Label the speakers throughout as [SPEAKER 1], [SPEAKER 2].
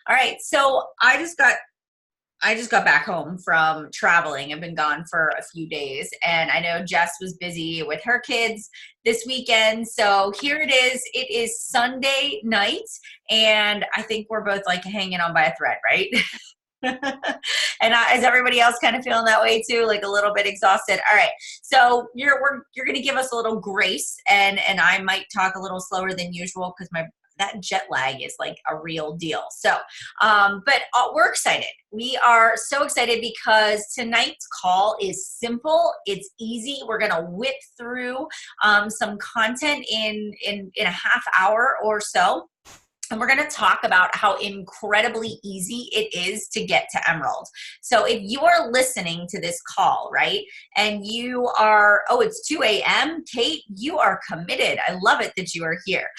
[SPEAKER 1] All right. So I just got back home from traveling. I've been gone for a few days, and I know Jess was busy with her kids this weekend. So here it is. It is Sunday night, and I think we're both like hanging on by a thread, right? And is everybody else kind of feeling that way too, like a little bit exhausted? All right, so you're going to give us a little grace, and I might talk a little slower than usual because my that jet lag is like a real deal. So, but we're excited. We are so excited because tonight's call is simple. It's easy. We're going to whip through some content in a half hour or so. And we're going to talk about how incredibly easy it is to get to Emerald. So if you are listening to this call, right, and you are, oh, it's 2 a.m., Kate, you are committed. I love it that you are here.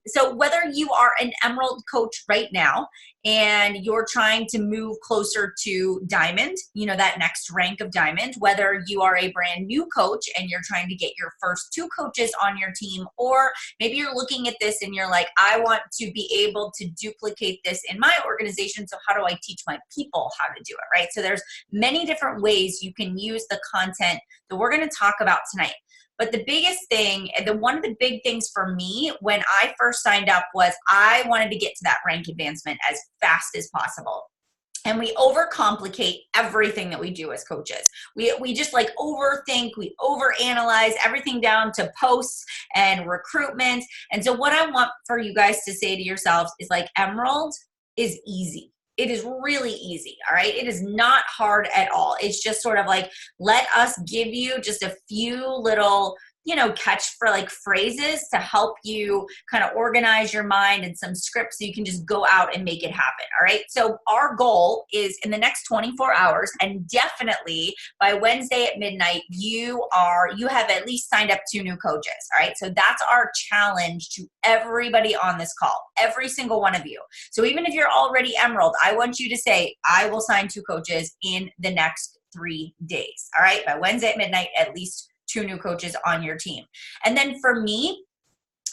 [SPEAKER 1] So whether you are an Emerald coach right now, and you're trying to move closer to diamond, you know, that next rank of diamond, whether you are a brand new coach and you're trying to get your first two coaches on your team, or maybe you're looking at this and you're like, I want to be able to duplicate this in my organization. So how do I teach my people how to do it, right? So there's many different ways you can use the content that we're going to talk about tonight. But the biggest thing, one of the big things for me when I first signed up was I wanted to get to that rank advancement as fast as possible. And we overcomplicate everything that we do as coaches. We just like overthink, we overanalyze everything down to posts and recruitment. And so what I want for you guys to say to yourselves is like, Emerald is easy. It is really easy, all right? It is not hard at all. It's just sort of like, let us give you just a few little, you know, catch for like phrases to help you kind of organize your mind and some scripts so you can just go out and make it happen, all right? So our goal is in the next 24 hours, and definitely by Wednesday at midnight, you have at least signed up 2 new coaches, all right? So that's our challenge to everybody on this call, every single one of you. So even if you're already Emerald, I want you to say, I will sign 2 coaches in the next 3 days, all right? By Wednesday at midnight, at least 2 new coaches on your team. And then for me,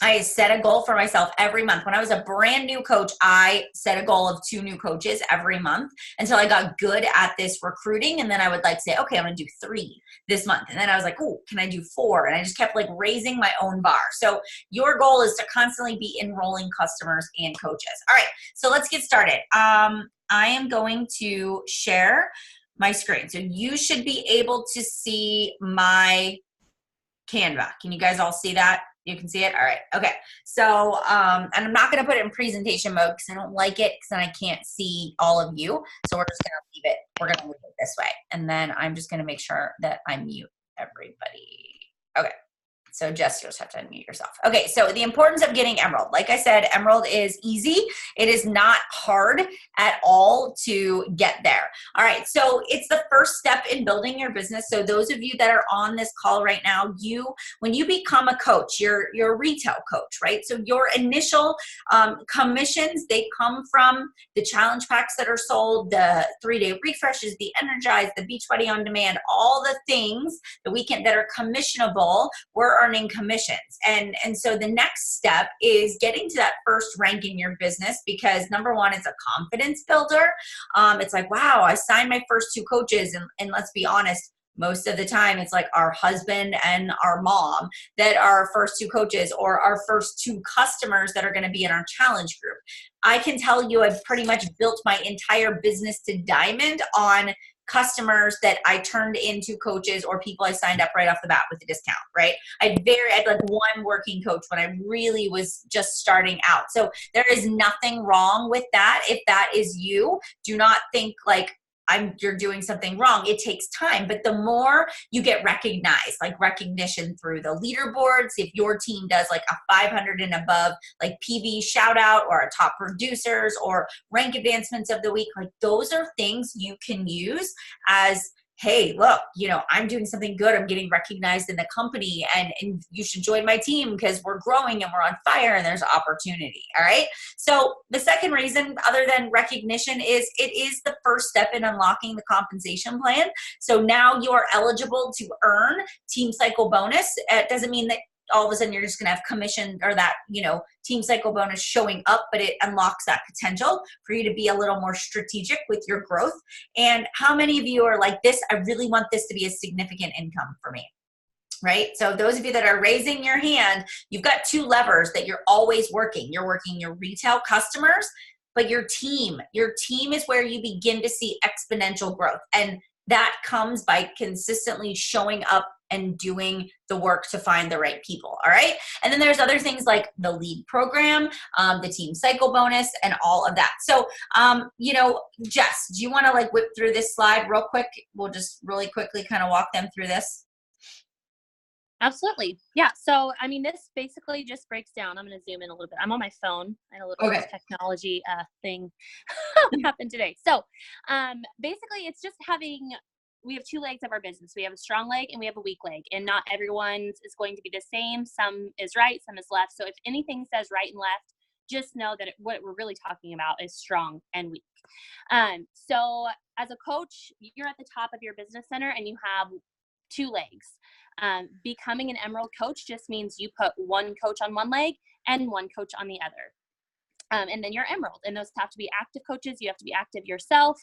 [SPEAKER 1] I set a goal for myself every month. When I was a brand new coach, I set a goal of 2 new coaches every month until I got good at this recruiting. And then I would like say, okay, I'm going to do 3 this month. And then I was like, oh, can I do 4? And I just kept like raising my own bar. So your goal is to constantly be enrolling customers and coaches. All right, so let's get started. I am going to share my screen. So you should be able to see my Canva. Can you guys all see that? You can see it? All right. Okay. So, and I'm not going to put it in presentation mode because I don't like it because then I can't see all of you. So we're just going to leave it. We're going to leave it this way. And then I'm just going to make sure that I mute everybody. Okay. So Jess, you just have to unmute yourself. Okay, so the importance of getting Emerald. Like I said, Emerald is easy. It is not hard at all to get there. All right, so it's the first step in building your business. So those of you that are on this call right now, when you become a coach, you're a retail coach, right? So your initial commissions, they come from the challenge packs that are sold, the 3-day refreshes, the Energize, the Beachbody on Demand, all the things that are commissionable. We're earning commissions. And so the next step is getting to that first rank in your business because number one, it's a confidence builder. It's like, wow, I signed my first 2 coaches. And let's be honest, most of the time it's like our husband and our mom that are our first 2 coaches or our first 2 customers that are going to be in our challenge group. I can tell you I've pretty much built my entire business to diamond on customers that I turned into coaches or people I signed up right off the bat with a discount, right? I had like 1 working coach when I really was just starting out. So there is nothing wrong with that. If that is you, do not think like you're doing something wrong. It takes time, but the more you get recognized, like recognition through the leaderboards, if your team does like a 500 and above, like PV shout out or a top producers or rank advancements of the week, like those are things you can use as, hey, look, I'm doing something good. I'm getting recognized in the company and you should join my team because we're growing and we're on fire and there's opportunity. All right. So the second reason other than recognition is it is the first step in unlocking the compensation plan. So now you are eligible to earn Team Cycle bonus. It doesn't mean that all of a sudden you're just going to have commission or that, team cycle bonus showing up, but it unlocks that potential for you to be a little more strategic with your growth. And how many of you are like this? I really want this to be a significant income for me. Right? So those of you that are raising your hand, you've got two levers that you're always working. You're working your retail customers, but your team is where you begin to see exponential growth. And that comes by consistently showing up and doing the work to find the right people. All right. And then there's other things like the lead program, the team cycle bonus, and all of that. So, Jess, do you want to like whip through this slide real quick? We'll just really quickly kind of walk them through this.
[SPEAKER 2] Absolutely. Yeah. So, I mean, this basically just breaks down. I'm going to zoom in a little bit. I'm on my phone. I had a little technology thing happened today. So, basically, it's just we have two legs of our business. We have a strong leg and we have a weak leg, and not everyone's is going to be the same. Some is right, some is left. So if anything says right and left, just know that what we're really talking about is strong and weak. So as a coach, you're at the top of your business center and you have two legs. Becoming an Emerald coach just means you put one coach on one leg and one coach on the other. And then you're Emerald, and those have to be active coaches. You have to be active yourself.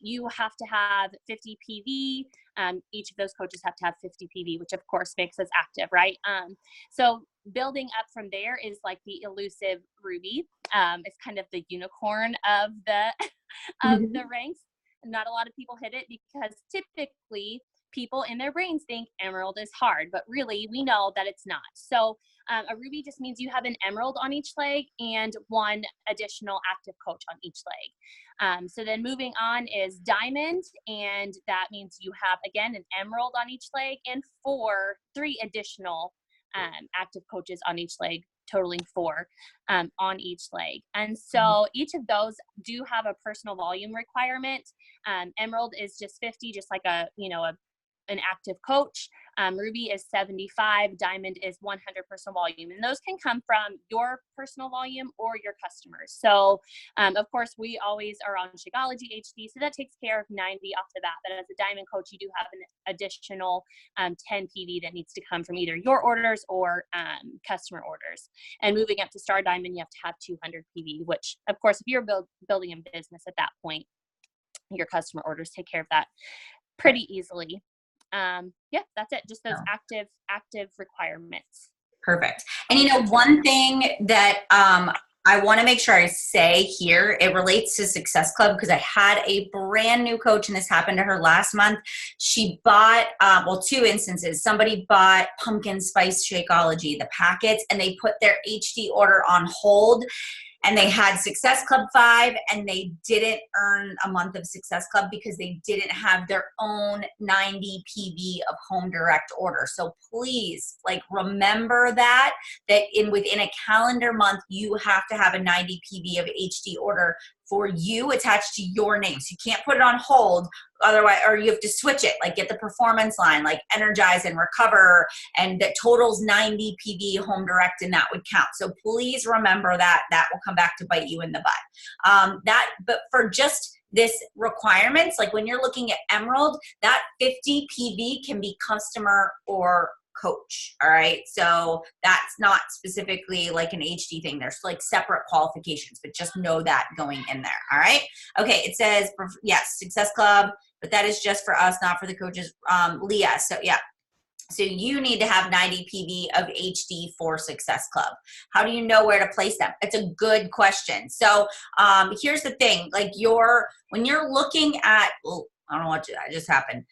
[SPEAKER 2] You have to have 50 PV. Each of those coaches have to have 50 PV, which of course makes us active, right? So building up from there is like the elusive Ruby. It's kind of the unicorn of the the ranks. Not a lot of people hit it because typically people in their brains think Emerald is hard, but really we know that it's not. So a Ruby just means you have an Emerald on each leg and one additional active coach on each leg. So then moving on is Diamond, and that means you have, again, an Emerald on each leg and three additional active coaches on each leg, totaling 4 on each leg. And so each of those do have a personal volume requirement. Emerald is just 50, just like an active coach. Ruby is 75, Diamond is 100 personal volume. And those can come from your personal volume or your customers. So of course we always are on Shakeology HD. So that takes care of 90 off the bat. But as a Diamond coach, you do have an additional 10 PV that needs to come from either your orders or customer orders. And moving up to Star Diamond, you have to have 200 PV, which of course, if you're building a business at that point, your customer orders take care of that pretty easily. That's it. Just those active requirements.
[SPEAKER 1] Perfect. And one thing that I want to make sure I say here, it relates to Success Club, because I had a brand new coach and this happened to her last month. She bought, two instances. Somebody bought pumpkin spice Shakeology, the packets, and they put their HD order on hold. And they had Success Club 5, and they didn't earn a month of Success Club because they didn't have their own 90 PV of home direct order. So please, remember that within a calendar month, you have to have a 90 PV of HD order for you attached to your name. So you can't put it on hold otherwise, or you have to switch it, get the performance line, like Energize and Recover, and that totals 90 PV home direct, and that would count. So please remember that will come back to bite you in the butt. But for just this requirements, when you're looking at Emerald, that 50 PV can be customer or coach. All right. So that's not specifically like an HD thing. There's separate qualifications, but just know that going in there. All right. Okay. It says, yes, Success Club, but that is just for us, not for the coaches. Leah. So yeah. So you need to have 90 PV of HD for Success Club. How do you know where to place them? It's a good question. So here's the thing, when you're looking at, I don't know what just happened.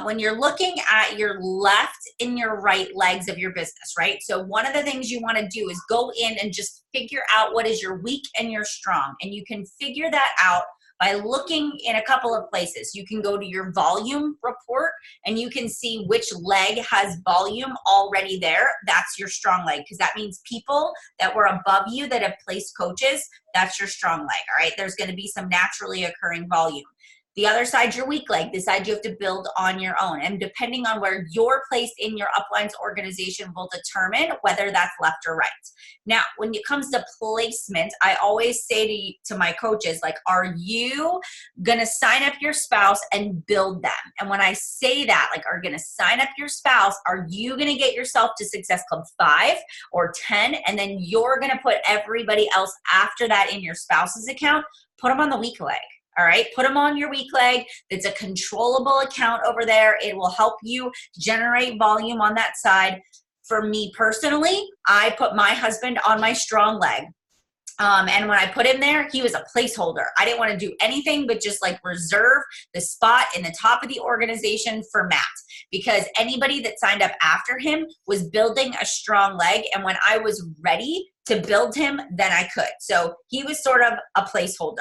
[SPEAKER 1] When you're looking at your left and your right legs of your business, right? So one of the things you want to do is go in and just figure out what is your weak and your strong. And you can figure that out by looking in a couple of places. You can go to your volume report and you can see which leg has volume already there. That's your strong leg, because that means people that were above you that have placed coaches, that's your strong leg. All right. There's going to be some naturally occurring volume. The other side's your weak leg. This side you have to build on your own. And depending on where you're placed in your uplines organization will determine whether that's left or right. Now, when it comes to placement, I always say to my coaches, like, are you going to sign up your spouse and build them? And when I say that, like, are you going to sign up your spouse? Are you going to get yourself to Success Club 5 or 10? And then you're going to put everybody else after that in your spouse's account, put them on the weak leg. All right, put them on your weak leg. It's a controllable account over there. It will help you generate volume on that side. For me personally, I put my husband on my strong leg. And when I put him there, he was a placeholder. I didn't want to do anything but just like reserve the spot in the top of the organization for Matt, because anybody that signed up after him was building a strong leg. And when I was ready to build him, then I could. So he was sort of a placeholder.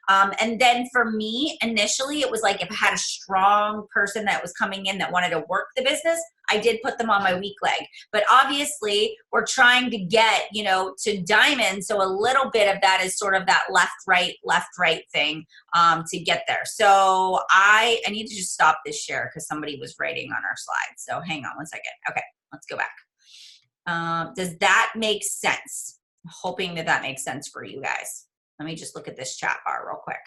[SPEAKER 1] And then for me, initially, it was like if I had a strong person that was coming in that wanted to work the business, I did put them on my weak leg. But obviously, we're trying to get, to diamond. So a little bit of that is sort of that left, right thing to get there. So I need to just stop this share because somebody was writing on our slide. So hang on one second. Okay, let's go back. Does that make sense? I'm hoping that makes sense for you guys. Let me just look at this chat bar real quick.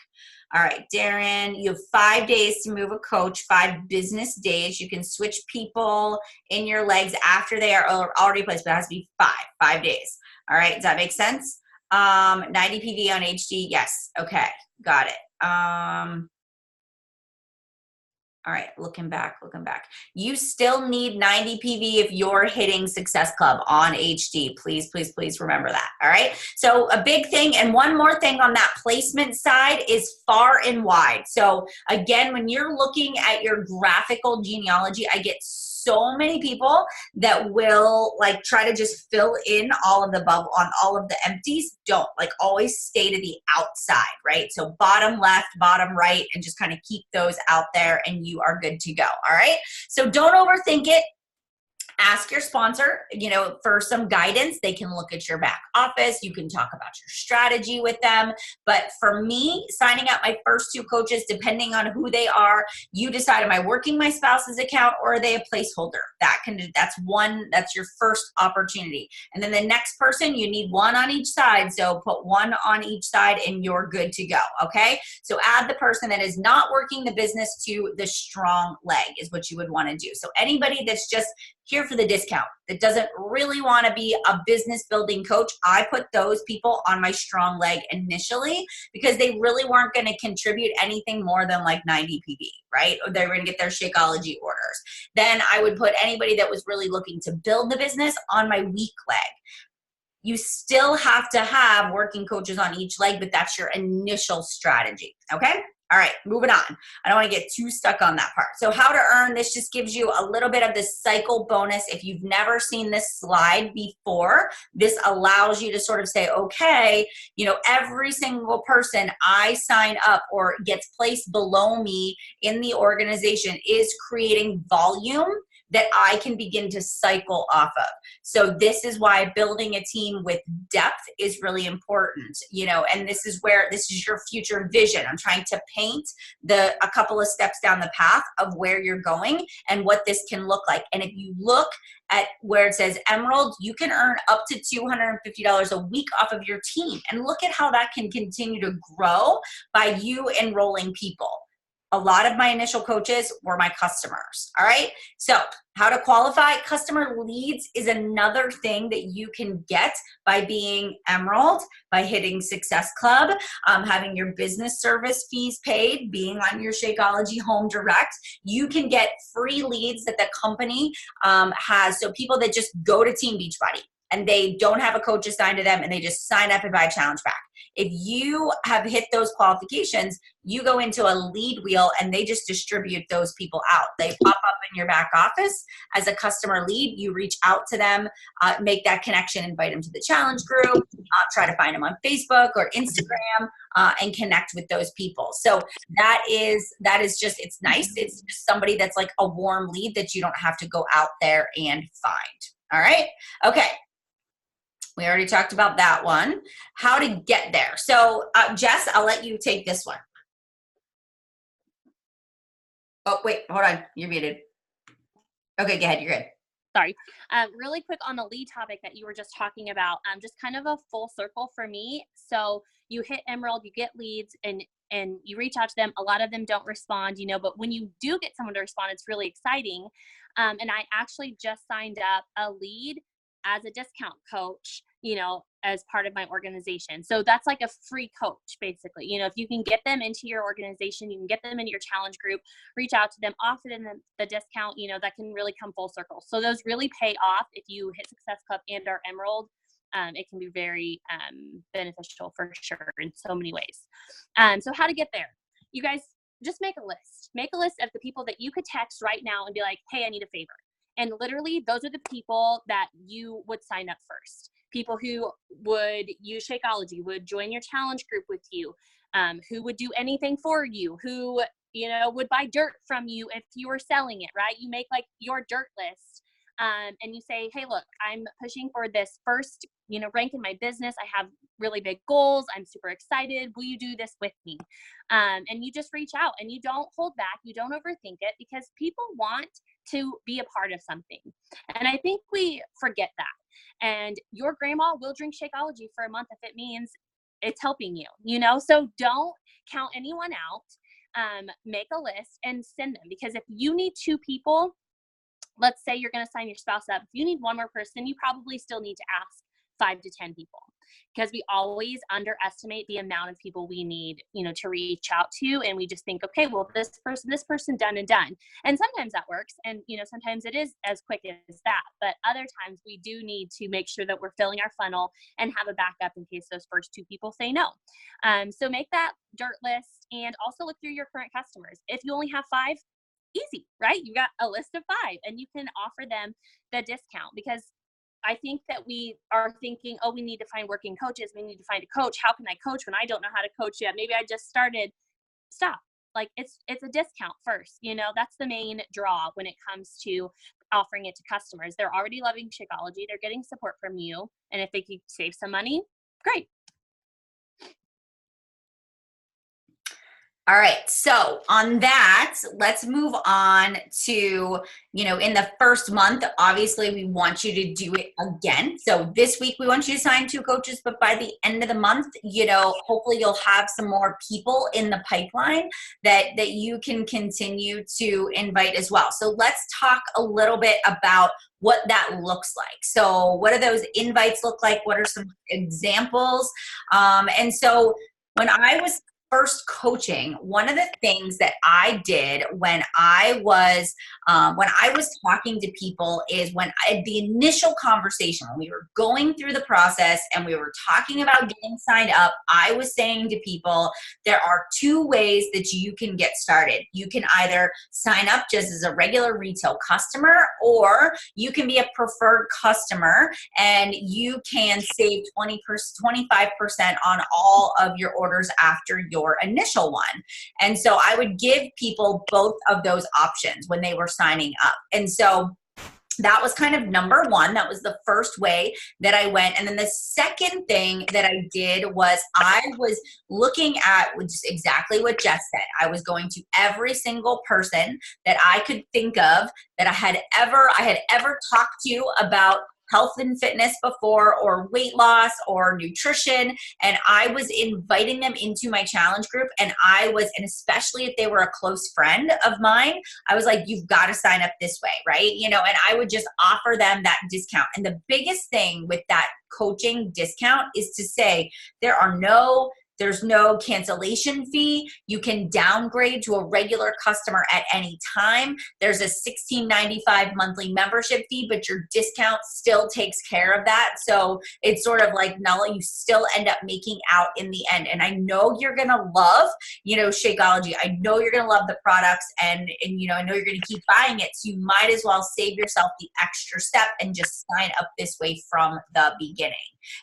[SPEAKER 1] All right, Darren, you have 5 days to move a coach, 5 business days. You can switch people in your legs after they are already placed, but it has to be 5 days. All right, does that make sense? 90 PV on HD, yes. Okay, got it. All right, looking back. You still need 90 PV if you're hitting Success Club on HD. Please remember that, all right? So a big thing, and one more thing on that placement side is far and wide. So again, when you're looking at your graphical genealogy, I get so many people that will like try to just fill in all of the bubble on all of the empties. Don't, like, always stay to the outside, right? So bottom left, bottom right, and just kind of keep those out there and you are good to go. All right. So don't overthink it. Ask your sponsor, for some guidance. They can look at your back office. You can talk about your strategy with them. But for me, signing up my first 2 coaches, depending on who they are, you decide, am I working my spouse's account or are they a placeholder? That's your first opportunity. And then the next person, you need 1 on each side. So put 1 on each side and you're good to go. Okay. So add the person that is not working the business to the strong leg is what you would want to do. So anybody that's just here for the discount, that doesn't really want to be a business building coach, I put those people on my strong leg initially because they really weren't going to contribute anything more than like 90 PV, right? Or they were going to get their Shakeology orders. Then I would put anybody that was really looking to build the business on my weak leg. You still have to have working coaches on each leg, but that's your initial strategy, okay? All right, moving on. I don't want to get too stuck on that part. So how to earn, this just gives you a little bit of the cycle bonus. If you've never seen this slide before, this allows you to sort of say, okay, every single person I sign up or gets placed below me in the organization is creating volume that I can begin to cycle off of. So this is why building a team with depth is really important, and this is your future vision. I'm trying to paint a couple of steps down the path of where you're going and what this can look like. And if you look at where it says Emerald, you can earn up to $250 a week off of your team. And look at how that can continue to grow by you enrolling people. A lot of my initial coaches were my customers. All right. So how to qualify customer leads is another thing that you can get by being Emerald, by hitting Success Club, having your business service fees paid, being on your Shakeology Home Direct. You can get free leads that the company has. So people that just go to Team Beachbody and they don't have a coach assigned to them and they just sign up and buy a challenge pack. If you have hit those qualifications, you go into a lead wheel and they just distribute those people out. They pop up in your back office as a customer lead. You reach out to them, make that connection, invite them to the challenge group, try to find them on Facebook or Instagram, and connect with those people. So that is just, it's nice. It's just somebody that's like a warm lead that you don't have to go out there and find. All right. Okay. We already talked about that one. How to get there. So Jess, I'll let you take this one. Oh, wait, hold on. You're muted. Okay, go ahead. You're good.
[SPEAKER 2] Sorry. Really quick on the lead topic that you were just talking about, just kind of a full circle for me. So you hit Emerald, you get leads, and you reach out to them. A lot of them don't respond, but when you do get someone to respond, it's really exciting. And I actually just signed up a lead as a discount coach, as part of my organization. So that's like a free coach, basically. If you can get them into your organization, you can get them into your challenge group, reach out to them, offer them the discount, that can really come full circle. So those really pay off if you hit Success Club and our Emerald. It can be very beneficial for sure in so many ways. So how to get there? You guys just make a list. Make a list of the people that you could text right now and be like, hey, I need a favor. And literally, those are the people that you would sign up first. People who would use Shakeology, would join your challenge group with you, who would do anything for you, who, would buy dirt from you if you were selling it, right? You make like your dirt list. And you say, hey, look, I'm pushing for this first, rank in my business. I have really big goals. I'm super excited. Will you do this with me? And you just reach out and you don't hold back. You don't overthink it because people want to be a part of something. And I think we forget that. And your grandma will drink Shakeology for a month if it means it's helping you, So don't count anyone out. Make a list and send them, because if you need 2 people, let's say you're going to sign your spouse up. If you need 1 more person, you probably still need to ask 5 to 10 people, because we always underestimate the amount of people we need, to reach out to. And we just think, okay, well, this person done and done. And sometimes that works. And, sometimes it is as quick as that. But other times we do need to make sure that we're filling our funnel and have a backup in case those first 2 people say no. So make that dirt list and also look through your current customers. If you only have 5, easy, right? You got a list of 5 and you can offer them the discount, because I think that we are thinking, oh, we need to find working coaches. We need to find a coach. How can I coach when I don't know how to coach yet? Maybe I just started. Stop. Like it's a discount first. That's the main draw when it comes to offering it to customers. They're already loving Shakeology. They're getting support from you. And if they could save some money, great.
[SPEAKER 1] All right. So on that, let's move on to, in the first month, obviously we want you to do it again. So this week we want you to sign 2 coaches, but by the end of the month, hopefully you'll have some more people in the pipeline that you can continue to invite as well. So let's talk a little bit about what that looks like. So what do those invites look like? What are some examples? And so when I was first coaching, one of the things that I did when I was talking to people is the initial conversation, when we were going through the process and we were talking about getting signed up, I was saying to people, there are 2 ways that you can get started. You can either sign up just as a regular retail customer, or you can be a preferred customer and you can save 25% on all of your orders after your initial one. And so I would give people both of those options when they were signing up. And so that was kind of number 1. That was the first way that I went. And then the second thing that I did was I was looking at just exactly what Jess said. I was going to every single person that I could think of that I had ever talked to about health and fitness before, or weight loss or nutrition. And I was inviting them into my challenge group. And especially if they were a close friend of mine, I was like, you've got to sign up this way, right? And I would just offer them that discount. And the biggest thing with that coaching discount is to say, there's no cancellation fee. You can downgrade to a regular customer at any time. There's a $16.95 monthly membership fee, but your discount still takes care of that. So it's sort of like you still end up making out in the end. And I know you're going to love, Shakeology. I know you're going to love the products and I know you're going to keep buying it. So you might as well save yourself the extra step and just sign up this way from the beginning.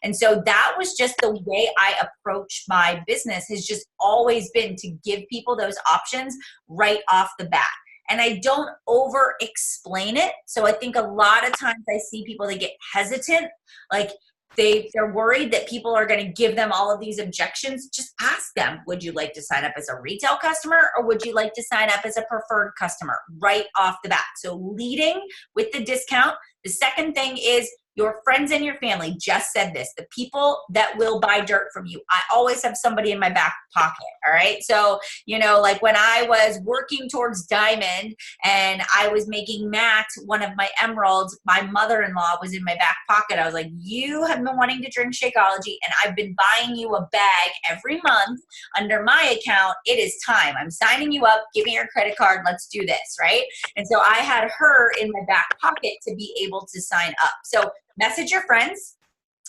[SPEAKER 1] And so that was just the way I approach my business, has just always been to give people those options right off the bat. And I don't over explain it. So I think a lot of times I see people, they get hesitant. Like, they're worried that people are going to give them all of these objections, just ask them, would you like to sign up as a retail customer, or would you like to sign up as a preferred customer right off the bat? So leading with the discount. The second thing is your friends and your family. Just said this, the people that will buy dirt from you. I always have somebody in my back pocket. All right. So, you know, like when I was working towards diamond and I was making matte one of my emeralds, my mother-in-law was in my back pocket. I was like, you have been wanting to drink Shakeology and I've been buying you a bag every month under my account. It is time. I'm signing you up. Give me your credit card. Let's do this. Right. And so I had her in my back pocket to be able to sign up. So message your friends.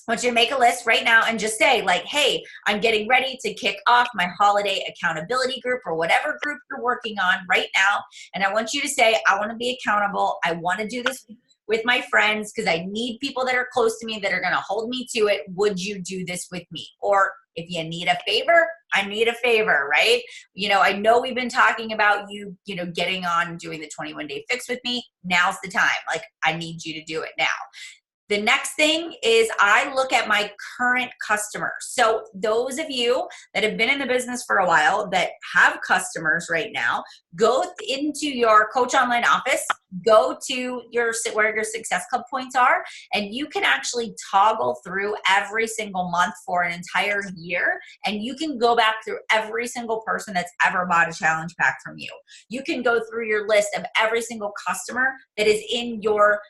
[SPEAKER 1] I want you to make a list right now and just say like, hey, I'm getting ready to kick off my holiday accountability group or whatever group you're working on right now. And I want you to say, I want to be accountable. I want to do this with my friends because I need people that are close to me that are going to hold me to it. Would you do this with me? Or if you need a favor, I need a favor, right? You know, I know we've been talking about you know, getting on doing the 21-day fix with me. Now's the time. Like, I need you to do it now. The next thing is I look at my current customers. So those of you that have been in the business for a while that have customers right now, go into your Coach Online office, go to where your Success Club points are, and you can actually toggle through every single month for an entire year, and you can go back through every single person that's ever bought a challenge pack from you. You can go through your list of every single customer that is in your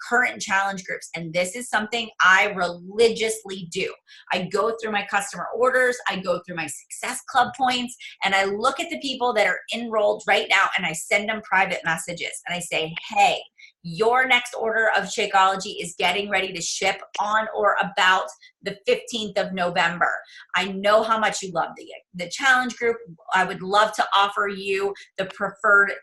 [SPEAKER 1] current challenge groups, and this is something I religiously do. I go through my customer orders, I go through my Success Club points, and I look at the people that are enrolled right now, and I send them private messages, and I say, hey, your next order of Shakeology is getting ready to ship on or about the 15th of November. I know how much you love the challenge group. I would love to offer you the preferred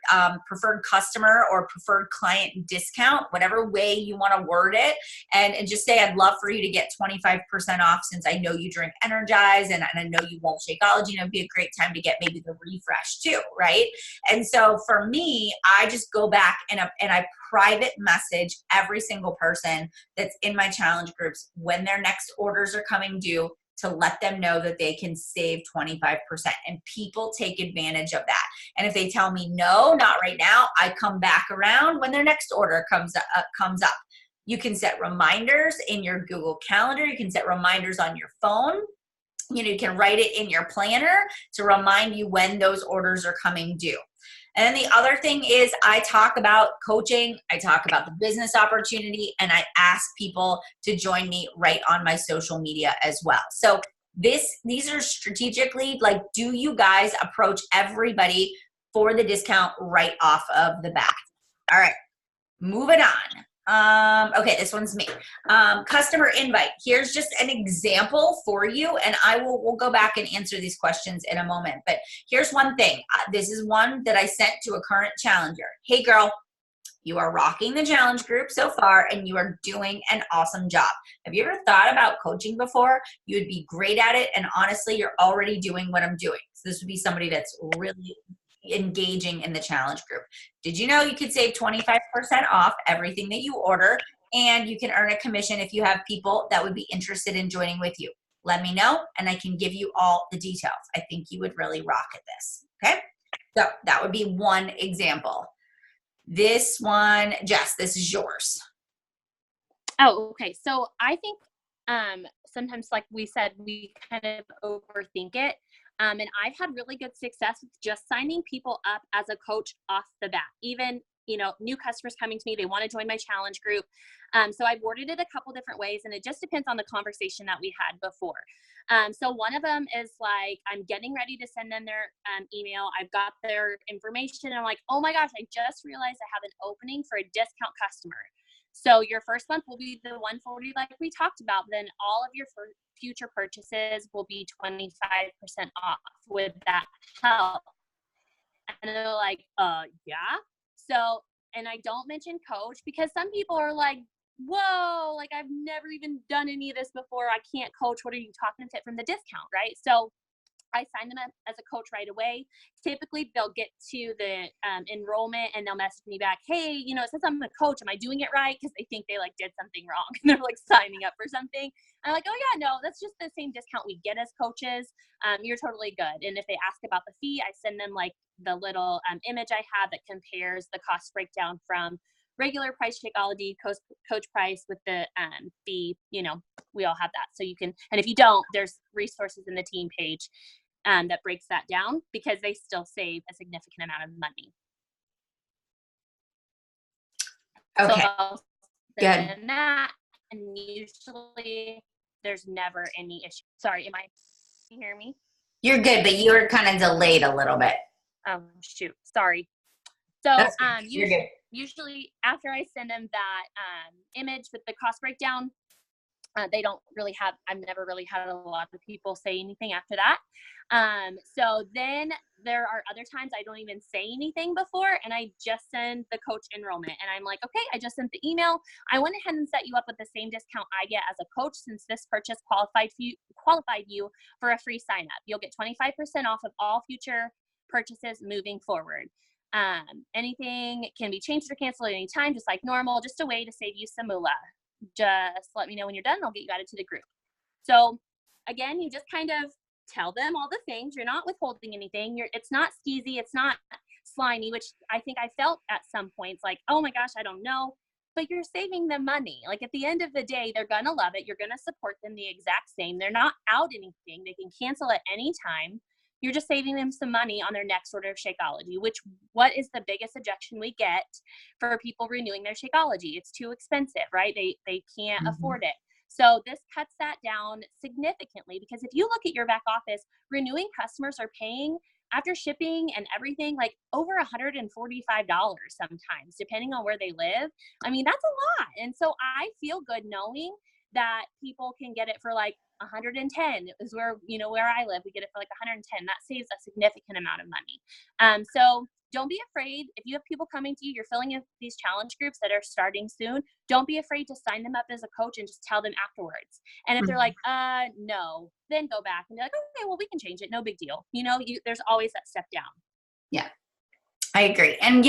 [SPEAKER 1] customer or preferred client discount, whatever way you want to word it. And just say, I'd love for you to get 25% off since I know you drink Energize and I know you love Shakeology, and it'd be a great time to get maybe the refresh too, right? And so for me, I just go back and I private message every single person that's in my challenge groups when their next orders are coming due to let them know that they can save 25%. And people take advantage of that. And if they tell me, no, not right now, I come back around when their next order comes up. You can set reminders in your Google Calendar. You can set reminders on your phone. You know, you can write it in your planner to remind you when those orders are coming due. And then the other thing is I talk about coaching, I talk about the business opportunity, and I ask people to join me right on my social media as well. So these are strategically, like, do you guys approach everybody for the discount right off of the bat? All right, moving on. Okay, this one's me. Customer invite. Here's just an example for you, and we'll go back and answer these questions in a moment. But here's one thing. This is one that I sent to a current challenger. Hey girl, you are rocking the challenge group so far, and you are doing an awesome job. Have you ever thought about coaching before? You would be great at it, and honestly, you're already doing what I'm doing. So this would be somebody that's really engaging in the challenge group. Did you know you could save 25% off everything that you order, and you can earn a commission if you have people that would be interested in joining with you? Let me know and I can give you all the details. I think you would really rock at this. Okay, so that would be one example. This one, Jess, this is yours.
[SPEAKER 2] Oh, okay. So I think sometimes, like we said, we kind of overthink it. And I've had really good success with just signing people up as a coach off the bat. Even, you know, new customers coming to me, they want to join my challenge group. So I've worded it a couple different ways, and it just depends on the conversation that we had before. So one of them is like, I'm getting ready to send them their email. I've got their information. And I'm like, oh my gosh, I just realized I have an opening for a discount customer. So your first month will be the 140 like we talked about. Then all of your future purchases will be 25% off. Would that help? And they're like, yeah. So, and I don't mention coach because some people are like, whoa, like I've never even done any of this before. I can't coach. What are you talking about from the discount, right? So I sign them up as a coach right away. Typically, they'll get to the enrollment and they'll message me back, hey, you know, it says I'm a coach. Am I doing it right? Because they think they like did something wrong and they're like signing up for something. I'm like, oh yeah, no, that's just the same discount we get as coaches. You're totally good. And if they ask about the fee, I send them like the little image I have that compares the cost breakdown from regular price Shakeology, coach price with the fee. You know, we all have that. So you can, and if you don't, there's resources in the team page that breaks that down, because they still save a significant amount of money.
[SPEAKER 1] Okay.
[SPEAKER 2] So good. That, and usually there's never any issue. Sorry, can you hear me?
[SPEAKER 1] You're good, but you were kind of delayed a little bit.
[SPEAKER 2] Oh shoot, sorry. So
[SPEAKER 1] you're good.
[SPEAKER 2] Usually after I send them that image with the cost breakdown, they don't really have, I've never really had a lot of people say anything after that. So then there are other times I don't even say anything before, and I just send the coach enrollment, and I'm like, okay, I just sent the email. I went ahead and set you up with the same discount I get as a coach, since this purchase qualified you for a free sign up. You'll get 25% off of all future purchases moving forward. Anything can be changed or canceled at any time, just like normal, just a way to save you some moolah. Just let me know when you're done, and I'll get you added to the group. So again, you just kind of tell them all the things. You're not withholding anything. It's not skeezy. It's not slimy, which I think I felt at some points like, oh my gosh, I don't know. But you're saving them money. Like at the end of the day, they're going to love it. You're going to support them the exact same. They're not out anything. They can cancel at any time. You're just saving them some money on their next order of Shakeology, what is the biggest objection we get for people renewing their Shakeology? It's too expensive, right? They can't afford it. So this cuts that down significantly, because if you look at your back office, renewing customers are paying after shipping and everything, like over $145 sometimes, depending on where they live. I mean, that's a lot. And so I feel good knowing that people can get it for like 110 is where I live. We get it for like 110. That saves a significant amount of money. So don't be afraid. If you have people coming to you, you're filling in these challenge groups that are starting soon, don't be afraid to sign them up as a coach and just tell them afterwards. And if they're like, no, then go back and be like, okay, well, we can change it. No big deal. There's always that step down.
[SPEAKER 1] Yeah. I agree. And,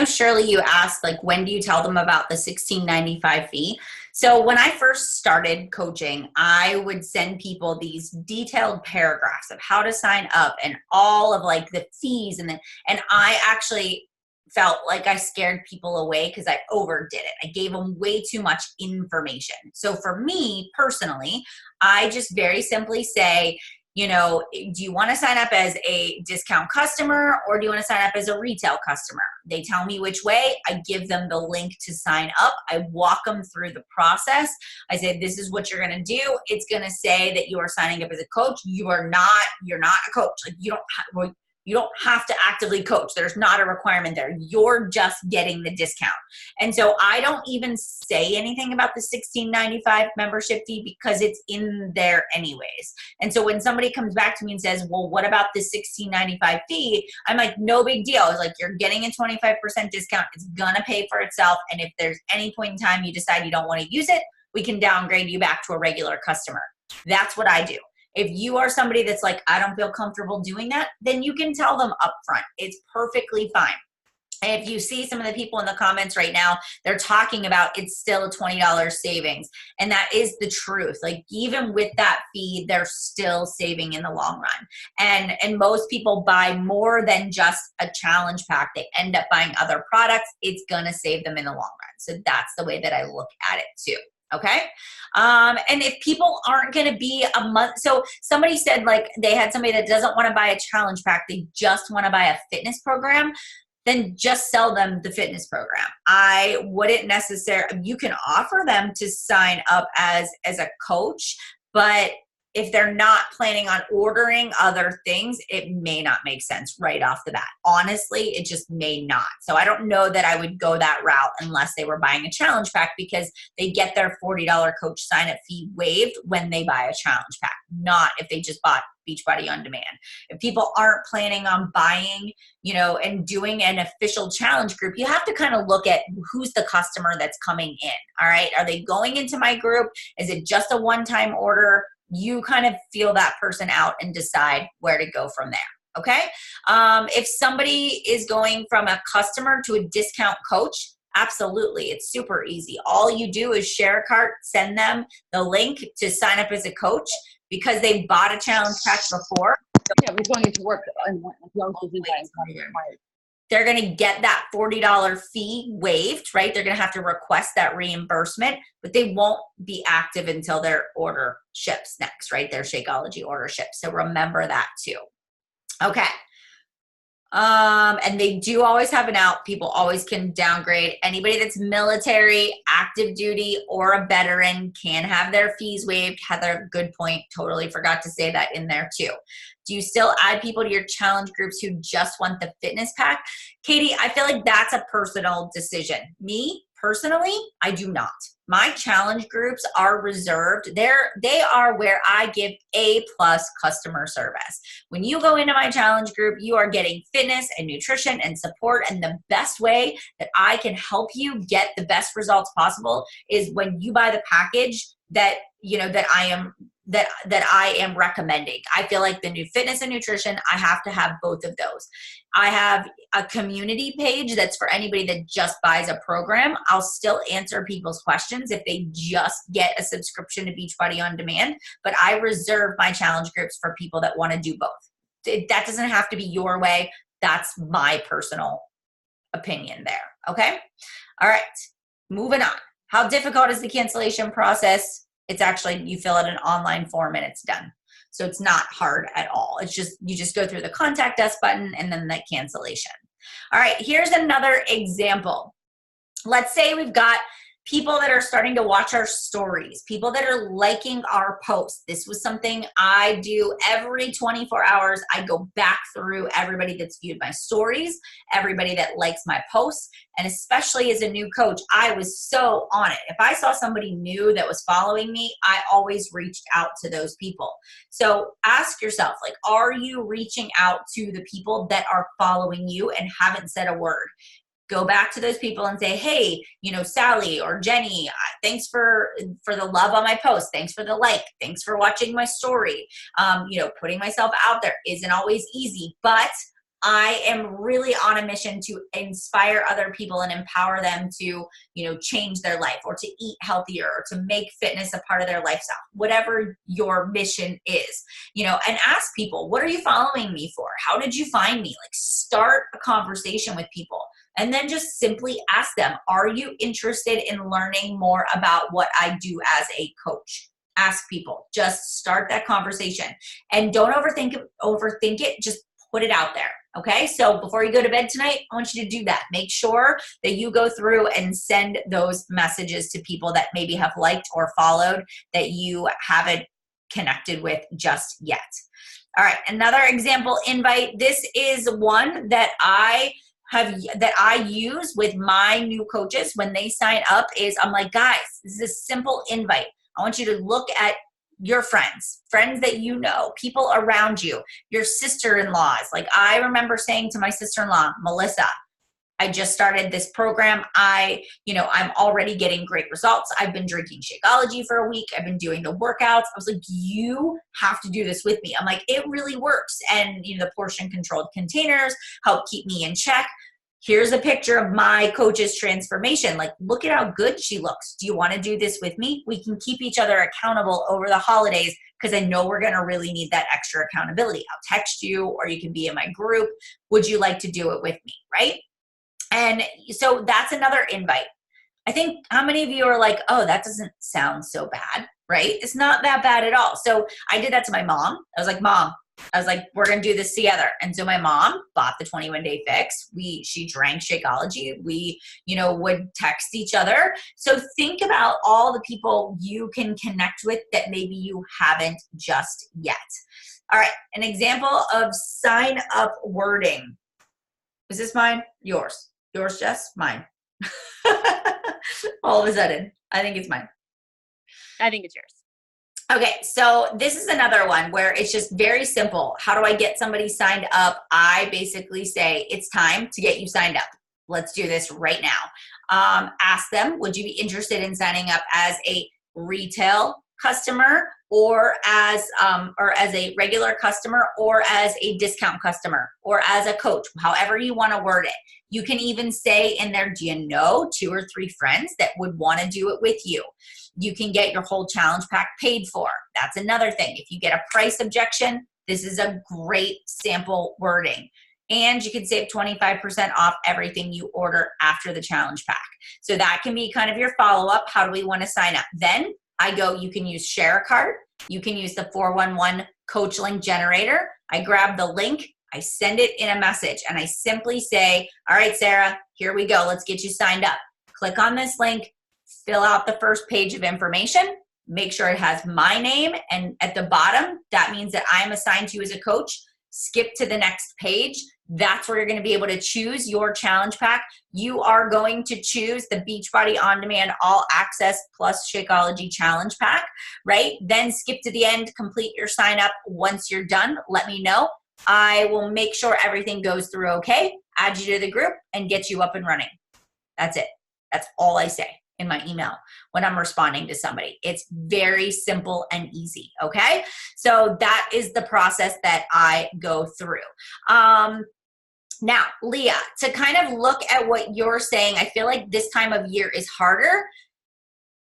[SPEAKER 1] Shirley, you asked, like, when do you tell them about the $16.95 fee? So when I first started coaching, I would send people these detailed paragraphs of how to sign up and all of like the fees. And I actually felt like I scared people away because I overdid it. I gave them way too much information. So for me personally, I just very simply say, do you want to sign up as a discount customer or do you want to sign up as a retail customer? They tell me which way. I give them the link to sign up. I walk them through the process. I say, this is what you're going to do. It's going to say that you are signing up as a coach. You're not a coach. Like you don't have to actively coach. There's not a requirement there. You're just getting the discount. And so I don't even say anything about the $16.95 membership fee because it's in there anyways. And so when somebody comes back to me and says, well, what about the $16.95 fee? I'm like, no big deal. It's like, you're getting a 25% discount. It's going to pay for itself. And if there's any point in time you decide you don't want to use it, we can downgrade you back to a regular customer. That's what I do. If you are somebody that's like, I don't feel comfortable doing that, then you can tell them upfront. It's perfectly fine. And if you see some of the people in the comments right now, they're talking about it's still a $20 savings. And that is the truth. Like even with that fee, they're still saving in the long run. And most people buy more than just a challenge pack. They end up buying other products. It's going to save them in the long run. So that's the way that I look at it too. Okay. And if people aren't going to be a month, so somebody said like they had somebody that doesn't want to buy a challenge pack. They just want to buy a fitness program. Then just sell them the fitness program. I wouldn't necessarily, you can offer them to sign up as a coach, but if they're not planning on ordering other things, it may not make sense right off the bat. Honestly, it just may not. So I don't know that I would go that route unless they were buying a challenge pack because they get their $40 coach sign up fee waived when they buy a challenge pack, not if they just bought Beachbody On Demand. If people aren't planning on buying, and doing an official challenge group, you have to kind of look at who's the customer that's coming in. All right. Are they going into my group? Is it just a one-time order? you kind of feel that person out and decide where to go from there. Okay. If somebody is going from a customer to a discount coach, absolutely. It's super easy. All you do is share a cart, send them the link to sign up as a coach because they bought a challenge pack before.
[SPEAKER 3] Yeah, we're going into work.
[SPEAKER 1] They're going to get that $40 fee waived, right? They're going to have to request that reimbursement, but they won't be active until their order ships next, right? Their Shakeology order ships. So remember that too. Okay. And they do always have an out. People always can downgrade. Anybody that's military, active duty, or a veteran can have their fees waived. Heather, good point. Totally forgot to say that in there too. Do you still add people to your challenge groups who just want the fitness pack? Katie, I feel like that's a personal decision. Me, personally, I do not. My challenge groups are reserved. They are where I give A+ customer service. When you go into my challenge group, you are getting fitness and nutrition and support. And the best way that I can help you get the best results possible is when you buy the package that I am recommending. I feel like the new fitness and nutrition, I have to have both of those. I have a community page that's for anybody that just buys a program. I'll still answer people's questions if they just get a subscription to Beachbody On Demand, but I reserve my challenge groups for people that want to do both. That doesn't have to be your way. That's my personal opinion there. Okay. All right. Moving on. How difficult is the cancellation process? It's actually, you fill out an online form and it's done. So it's not hard at all. It's just, you just go through the contact us button and then the cancellation. All right, here's another example. Let's say we've got people that are starting to watch our stories, people that are liking our posts. This was something I do every 24 hours. I go back through everybody that's viewed my stories, everybody that likes my posts, and especially as a new coach, I was so on it. If I saw somebody new that was following me, I always reached out to those people. So ask yourself, like, are you reaching out to the people that are following you and haven't said a word? Go back to those people and say, hey, Sally or Jenny, thanks for the love on my post. Thanks for the like. Thanks for watching my story. Putting myself out there isn't always easy, but I am really on a mission to inspire other people and empower them to, change their life or to eat healthier or to make fitness a part of their lifestyle, whatever your mission is, and ask people, what are you following me for? How did you find me? Like, start a conversation with people. And then just simply ask them, are you interested in learning more about what I do as a coach? Ask people, just start that conversation and don't overthink it. Just put it out there. Okay. So before you go to bed tonight, I want you to do that. Make sure that you go through and send those messages to people that maybe have liked or followed that you haven't connected with just yet. All right. Another example invite. This is one that I use with my new coaches when they sign up. Is I'm like, guys, this is a simple invite. I want you to look at your friends that you know, people around you, your sister-in-laws. Like, I remember saying to my sister-in-law, Melissa, I just started this program. I'm already getting great results. I've been drinking Shakeology for a week. I've been doing the workouts. I was like, you have to do this with me. I'm like, it really works. And the portion controlled containers help keep me in check. Here's a picture of my coach's transformation. Like, look at how good she looks. Do you want to do this with me? We can keep each other accountable over the holidays because I know we're going to really need that extra accountability. I'll text you or you can be in my group. Would you like to do it with me? Right? And so that's another invite. I think how many of you are like, oh, that doesn't sound so bad, right? It's not that bad at all. So I did that to my mom. I was like, Mom, we're going to do this together. And so my mom bought the 21-day fix. She drank Shakeology. We, would text each other. So think about all the people you can connect with that maybe you haven't just yet. All right. An example of sign up wording. Is this mine? Yours. Yours, Jess? Mine. All of a sudden, I think it's mine.
[SPEAKER 2] I think it's yours.
[SPEAKER 1] Okay, so this is another one where it's just very simple. How do I get somebody signed up? I basically say, it's time to get you signed up. Let's do this right now. Ask them, would you be interested in signing up as a retail customer or as a regular customer, or as a discount customer, or as a coach, however you want to word it. You can even say in there, do you know 2 or 3 friends that would want to do it with you? You can get your whole challenge pack paid for. That's another thing. If you get a price objection, this is a great sample wording. And you can save 25% off everything you order after the challenge pack. So that can be kind of your follow-up. How do we want to sign up? Then you can use Share a Card. You can use the 411 Coach Link Generator. I grab the link, I send it in a message, and I simply say, all right, Sarah, here we go. Let's get you signed up. Click on this link, fill out the first page of information, make sure it has my name, and at the bottom, that means that I'm assigned to you as a coach. Skip to the next page. That's where you're going to be able to choose your challenge pack. You are going to choose the Beachbody On Demand All Access plus Shakeology Challenge Pack, right? Then skip to the end, complete your sign up. Once you're done, let me know. I will make sure everything goes through okay, add you to the group, and get you up and running. That's it. That's all I say in my email when I'm responding to somebody. It's very simple and easy, okay? So that is the process that I go through. Now, Leah, to kind of look at what you're saying, I feel like this time of year is harder.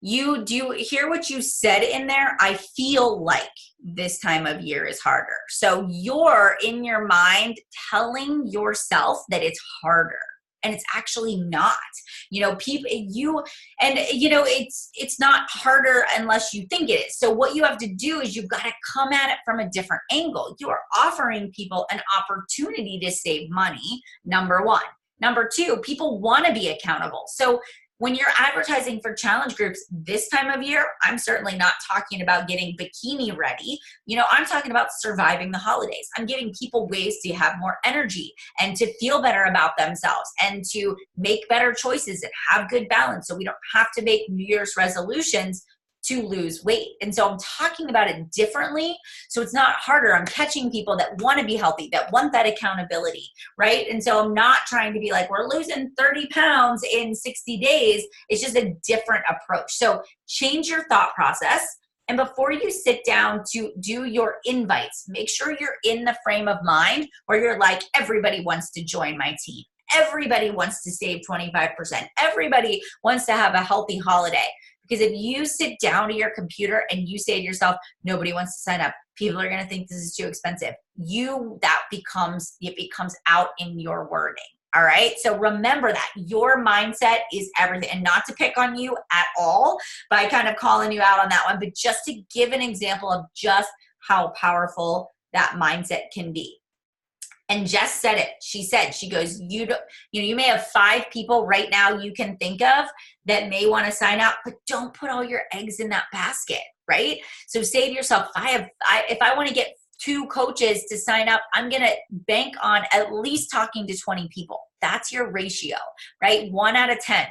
[SPEAKER 1] You do hear what you said in there? I feel like this time of year is harder. So you're in your mind telling yourself that it's harder. And it's actually not. It's not harder unless you think it is. So what you have to do is you've got to come at it from a different angle. You are offering people an opportunity to save money, number one. Number two, people want to be accountable. So when you're advertising for challenge groups this time of year, I'm certainly not talking about getting bikini ready. I'm talking about surviving the holidays. I'm giving people ways to have more energy and to feel better about themselves and to make better choices and have good balance. So we don't have to make New Year's resolutions to lose weight. And so I'm talking about it differently. So it's not harder. I'm catching people that want to be healthy, that want that accountability, right? And so I'm not trying to be like, we're losing 30 pounds in 60 days. It's just a different approach. So change your thought process. And before you sit down to do your invites, make sure you're in the frame of mind where you're like, everybody wants to join my team. Everybody wants to save 25%. Everybody wants to have a healthy holiday. Because if you sit down to your computer and you say to yourself, nobody wants to sign up, people are going to think this is too expensive. It becomes out in your wording. All right. So remember that your mindset is everything, and not to pick on you at all by kind of calling you out on that one, but just to give an example of just how powerful that mindset can be. And Jess said it. She goes, you may have 5 people right now you can think of that may want to sign up, but don't put all your eggs in that basket, right? So say to yourself, if I want to get 2 coaches to sign up, I'm going to bank on at least talking to 20 people. That's your ratio, right? 1 out of 10.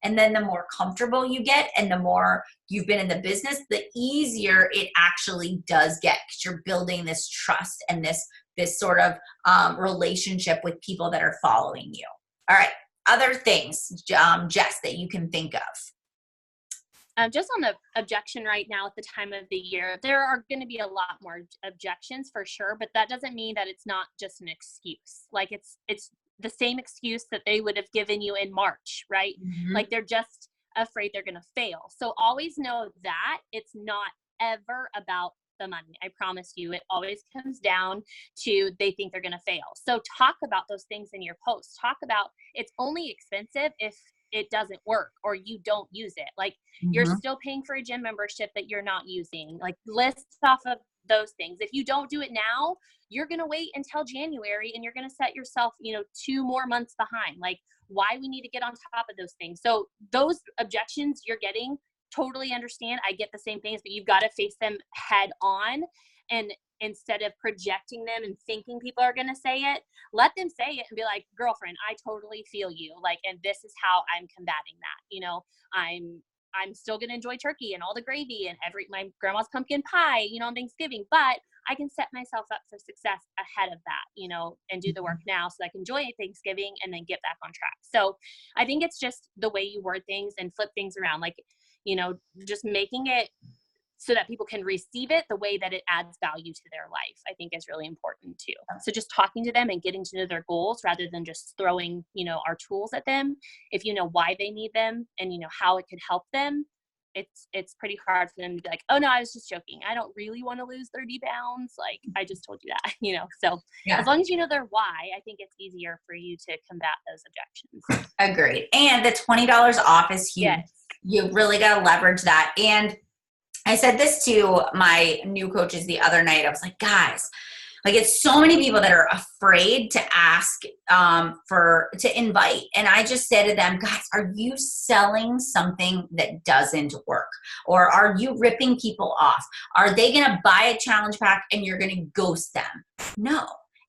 [SPEAKER 1] And then the more comfortable you get and the more you've been in the business, the easier it actually does get, because you're building this trust and this sort of relationship with people that are following you. All right. Other things, Jess, that you can think of.
[SPEAKER 2] Just on the objection right now at the time of the year, there are going to be a lot more objections for sure, but that doesn't mean that it's not just an excuse. Like it's the same excuse that they would have given you in March, right? Mm-hmm. Like they're just afraid they're going to fail. So always know that it's not ever about the money. I promise you, it always comes down to they think they're going to fail. So talk about those things in your post. Talk about it's only expensive if it doesn't work or you don't use it. Like you're still paying for a gym membership that you're not using. Like list off of those things. If you don't do it now, you're going to wait until January and you're going to set yourself, 2 more months behind. Like why we need to get on top of those things. So those objections you're getting, totally understand. I get the same things, but you've got to face them head on. And instead of projecting them and thinking people are going to say it, let them say it and be like, girlfriend, I totally feel you. Like, and this is how I'm combating that. I'm still going to enjoy turkey and all the gravy and my grandma's pumpkin pie, on Thanksgiving, but I can set myself up for success ahead of that, and do the work now so I can enjoy Thanksgiving and then get back on track. So I think it's just the way you word things and flip things around. Like, just making it so that people can receive it the way that it adds value to their life, I think is really important too. So just talking to them and getting to know their goals rather than just throwing, our tools at them. If you know why they need them and you know how it could help them, it's pretty hard for them to be like, oh no, I was just joking. I don't really want to lose 30 pounds. Like I just told you that, so as long as you know their why, I think it's easier for you to combat those objections.
[SPEAKER 1] Agreed. And the $20 off is huge. Yes. You really got to leverage that. And I said this to my new coaches the other night. I was like, guys, like it's so many people that are afraid to ask to invite. And I just said to them, guys, are you selling something that doesn't work? Or are you ripping people off? Are they going to buy a challenge pack and you're going to ghost them? No.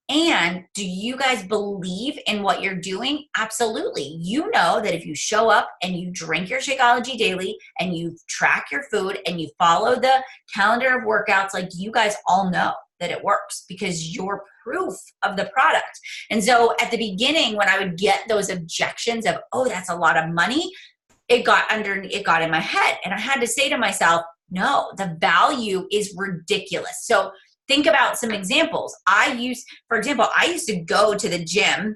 [SPEAKER 1] And do you guys believe in what you're doing? Absolutely. You know that if you show up and you drink your Shakeology daily and you track your food and you follow the calendar of workouts, like you guys all know that it works because you're proof of the product. And so at the beginning, when I would get those objections of, oh, that's a lot of money, it got in my head. And I had to say to myself, no, the value is ridiculous. So think about some examples. For example, I used to go to the gym.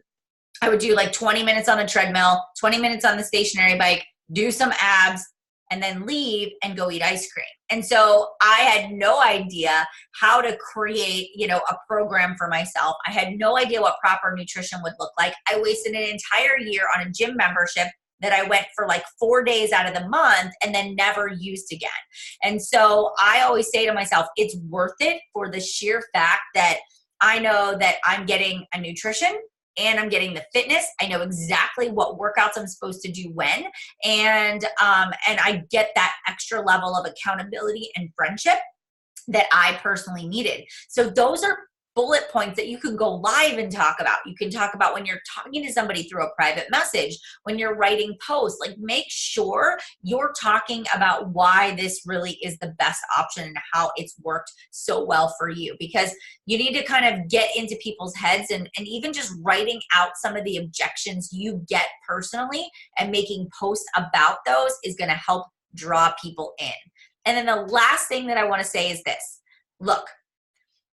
[SPEAKER 1] I would do like 20 minutes on the treadmill, 20 minutes on the stationary bike, do some abs, and then leave and go eat ice cream. And so I had no idea how to create, a program for myself. I had no idea what proper nutrition would look like. I wasted an entire year on a gym membership that I went for like 4 days out of the month and then never used again. And so I always say to myself, it's worth it for the sheer fact that I know that I'm getting a nutrition and I'm getting the fitness. I know exactly what workouts I'm supposed to do when, and I get that extra level of accountability and friendship that I personally needed. So those are bullet points that you can go live and talk about. You can talk about when you're talking to somebody through a private message, when you're writing posts, like make sure you're talking about why this really is the best option and how it's worked so well for you, because you need to kind of get into people's heads and even just writing out some of the objections you get personally and making posts about those is going to help draw people in. And then the last thing that I want to say is this. Look,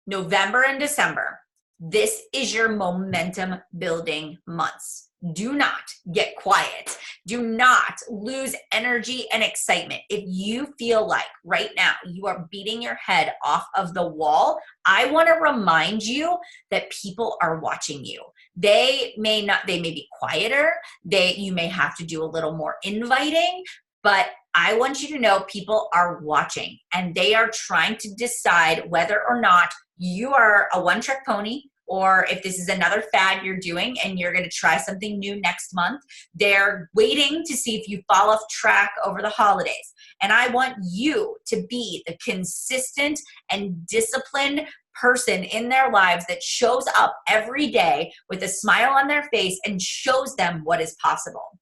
[SPEAKER 1] November and December, this is your momentum building months. Do not get quiet. Do not lose energy and excitement. If you feel like right now you are beating your head off of the wall, I want to remind you that people are watching you. They may be quieter. You may have to do a little more inviting, but I want you to know people are watching and they are trying to decide whether or not you are a one-trick pony, or if this is another fad you're doing and you're going to try something new next month. They're waiting to see if you fall off track over the holidays. And I want you to be the consistent and disciplined person in their lives that shows up every day with a smile on their face and shows them what is possible.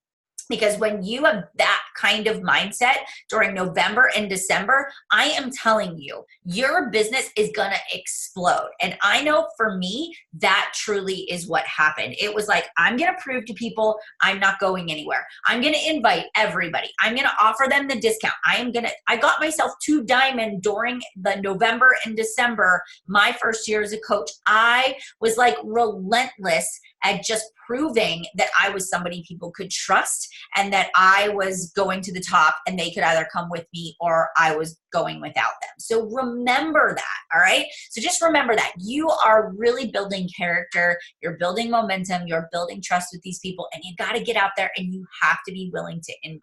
[SPEAKER 1] Because when you have that kind of mindset during November and December, I am telling you, your business is going to explode. And I know for me, that truly is what happened. It was like, I'm going to prove to people I'm not going anywhere. I'm going to invite everybody. I'm going to offer them the discount. I got myself 2 Diamond during the November and December, my first year as a coach. I was like relentless at just proving that I was somebody people could trust and that I was going to the top and they could either come with me or I was going without them. So remember that, all right? So just remember that. You are really building character, you're building momentum, you're building trust with these people, and you got to get out there and you have to be willing to invite,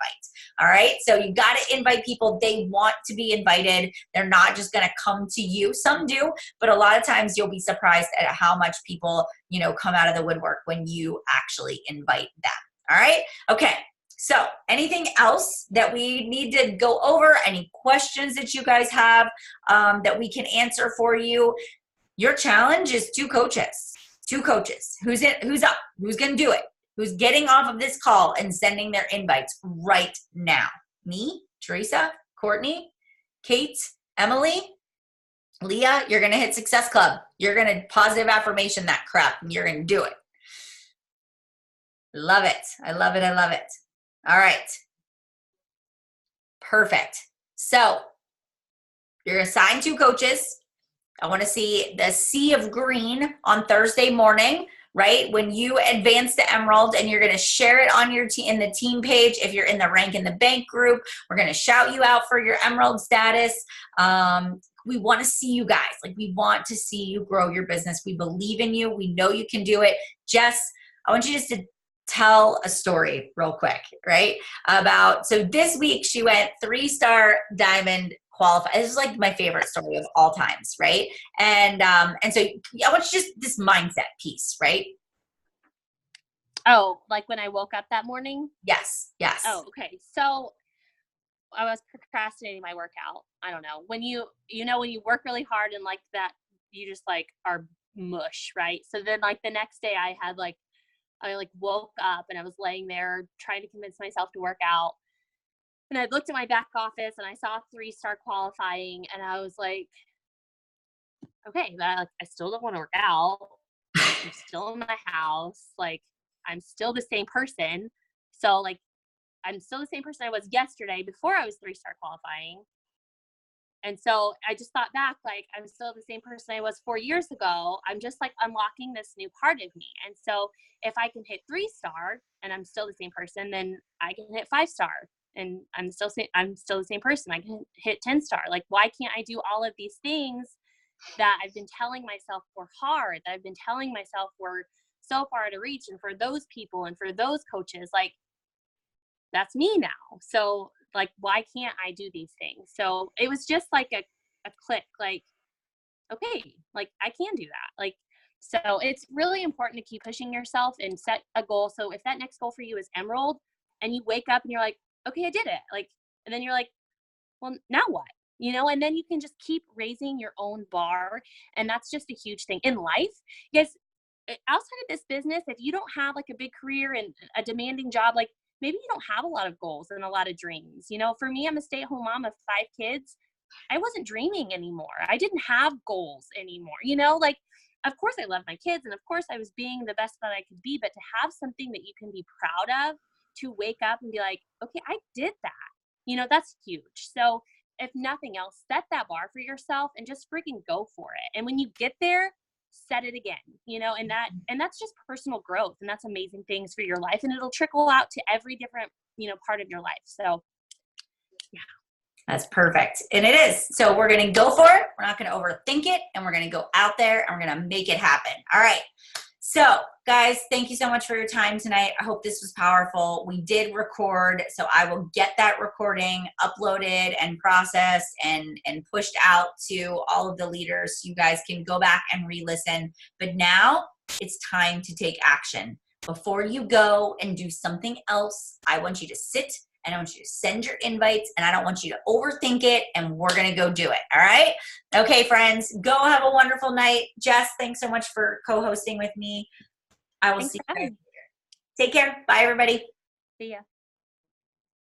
[SPEAKER 1] all right? So you got to invite people. They want to be invited. They're not just going to come to you. Some do, but a lot of times you'll be surprised at how much people, come out of the woodwork when you actually invite them, all right? Okay. So anything else that we need to go over? Any questions that you guys have that we can answer for you? Your challenge is 2 coaches. 2 coaches. Who's up? Who's going to do it? Who's getting off of this call and sending their invites right now? Me, Teresa, Courtney, Kate, Emily, Leah. You're going to hit Success Club. You're going to positive affirmation that crap and you're going to do it. Love it. I love it. I love it. All right. Perfect. So You're assigned 2 coaches. I want to see the sea of green on Thursday morning, right? When you advance to Emerald, and you're going to share it on your team in the team page. If you're in the Rank in the Bank group, we're going to shout you out for your Emerald status. We want to see you guys. Like, we want to see you grow your business. We believe in you. We know you can do it. Jess, I want you just to tell a story real quick, right? So this week she went 3-star diamond qualify. This is like my favorite story of all times, right? And so I want you just this mindset piece, right?
[SPEAKER 2] Oh, like when I woke up that morning?
[SPEAKER 1] Yes.
[SPEAKER 2] Oh, okay. So I was procrastinating my workout. I don't know. When you when you work really hard and like that, you just like are mush, right? So then like the next day I woke up and I was laying there trying to convince myself to work out. And I looked at my back office and I saw 3-star qualifying, and I was like, okay, but I still don't want to work out. I'm still in my house. Like, I'm still the same person. So like, I'm still the same person I was yesterday before I was 3-star qualifying. And so I just thought back, like, I'm still the same person I was 4 years ago. I'm just like unlocking this new part of me. And so if I can hit 3-star and I'm still the same person, then I can hit 5-star and I'm still the same person. I can hit 10-star. Like, why can't I do all of these things that I've been telling myself were hard, that I've been telling myself were so far to reach? And for those people and for those coaches, like, that's me now. So like, why can't I do these things? So it was just like a click, like, okay, like I can do that. Like, so it's really important to keep pushing yourself and set a goal. So if that next goal for you is Emerald and you wake up and you're like, okay, I did it. Like, and then you're like, well, now what? And then you can just keep raising your own bar. And that's just a huge thing in life. Because outside of this business, if you don't have like a big career and a demanding job, like, maybe you don't have a lot of goals and a lot of dreams. For me, I'm a stay-at-home mom of 5 kids. I wasn't dreaming anymore. I didn't have goals anymore. Like, of course I love my kids, and of course I was being the best that I could be, but to have something that you can be proud of, to wake up and be like, okay, I did that. That's huge. So if nothing else, set that bar for yourself and just freaking go for it. And when you get there, set it again, and that's just personal growth, and that's amazing things for your life, and it'll trickle out to every different, part of your life. So yeah.
[SPEAKER 1] That's perfect. And it is. So we're going to go for it. We're not going to overthink it, and we're going to go out there and we're going to make it happen. All right. So guys, thank you so much for your time tonight. I hope this was powerful. We did record, so I will get that recording uploaded and processed and pushed out to all of the leaders so you guys can go back and re-listen. But now it's time to take action. Before you go and do something else, I want you to sit and I want you to send your invites, and I don't want you to overthink it, and we're going to go do it. All right? Okay, friends, go have a wonderful night. Jess, thanks so much for co-hosting with me. I will see you guys later. Take care. Bye, everybody.
[SPEAKER 2] See ya.